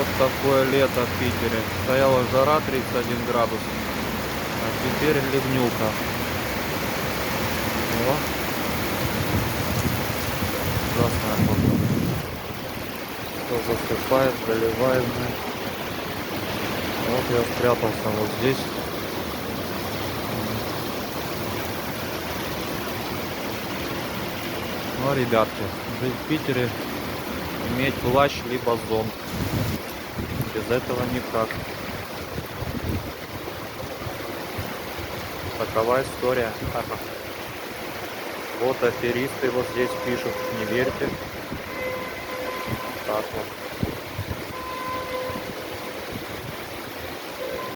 Вот такое лето в Питере. Стояла жара 31 градус, а теперь ливнюка. О, ужасная погода. Все засыпает, заливает. Вот я спрятался вот здесь. Ну, ребятки, жить в Питере, иметь плащ либо зонт. Без этого никак. Такова история. Ага. Вот аферисты вот здесь пишут. Не верьте. Так вот.